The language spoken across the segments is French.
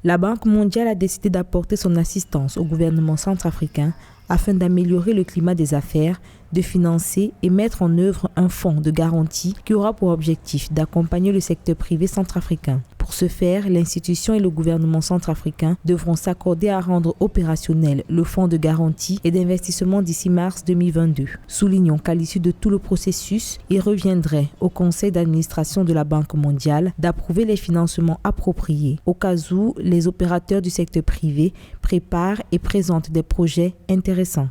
La Banque mondiale a décidé d'apporter son assistance au gouvernement centrafricain afin d'améliorer le climat des affaires, de financer et mettre en œuvre un fonds de garantie qui aura pour objectif d'accompagner le secteur privé centrafricain. Pour ce faire, l'institution et le gouvernement centrafricain devront s'accorder à rendre opérationnel le fonds de garantie et d'investissement d'ici mars 2022. Soulignons qu'à l'issue de tout le processus, il reviendrait au conseil d'administration de la Banque mondiale d'approuver les financements appropriés au cas où les opérateurs du secteur privé préparent et présentent des projets intéressants.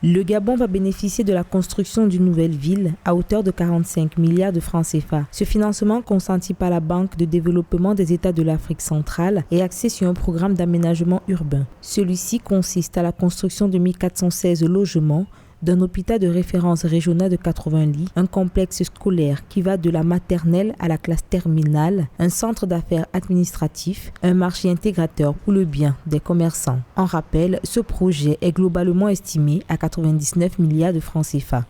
Le Gabon va bénéficier de la construction d'une nouvelle ville à hauteur de 45 milliards de francs CFA. Ce financement consenti par la Banque de développement des États de l'Afrique centrale est axé sur un programme d'aménagement urbain. Celui-ci consiste à la construction de 1416 logements, d'un hôpital de référence régional de 80 lits, un complexe scolaire qui va de la maternelle à la classe terminale, un centre d'affaires administratif, un marché intégrateur pour le bien des commerçants. En rappel, ce projet est globalement estimé à 99 milliards de francs CFA.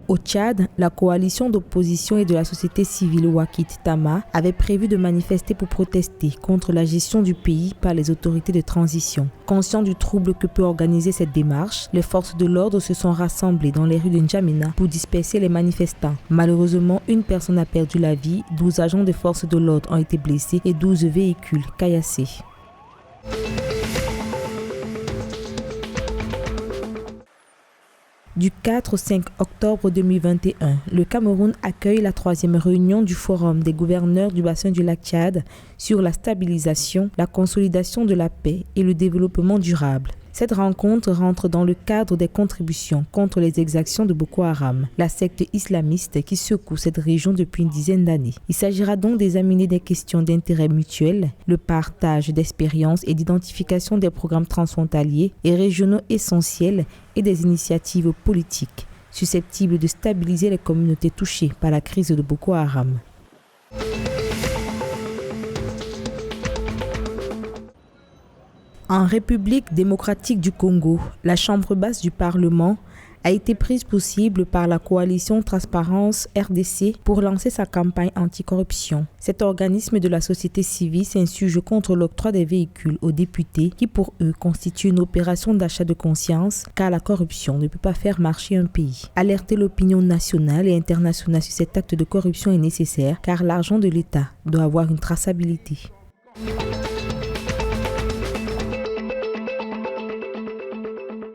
Au Tchad, la coalition d'opposition et de la société civile Wakit Tama avait prévu de manifester pour protester contre la gestion du pays par les autorités de transition. Conscients du trouble que peut organiser cette démarche, les forces de l'ordre se sont rassemblées dans les rues de N'Djamena pour disperser les manifestants. Malheureusement, une personne a perdu la vie, 12 agents des forces de l'ordre ont été blessés et 12 véhicules caillassés. Du 4 au 5 octobre 2021, le Cameroun accueille la 3e réunion du Forum des gouverneurs du bassin du lac Tchad sur la stabilisation, la consolidation de la paix et le développement durable. Cette rencontre rentre dans le cadre des contributions contre les exactions de Boko Haram, la secte islamiste qui secoue cette région depuis une dizaine d'années. Il s'agira donc d'examiner des questions d'intérêt mutuel, le partage d'expériences et d'identification des programmes transfrontaliers et régionaux essentiels et des initiatives politiques susceptibles de stabiliser les communautés touchées par la crise de Boko Haram. En République démocratique du Congo, la chambre basse du Parlement a été prise pour cible par la coalition Transparence RDC pour lancer sa campagne anticorruption. Cet organisme de la société civile s'insurge contre l'octroi des véhicules aux députés qui pour eux constitue une opération d'achat de conscience car la corruption ne peut pas faire marcher un pays. Alerter l'opinion nationale et internationale sur cet acte de corruption est nécessaire car l'argent de l'État doit avoir une traçabilité.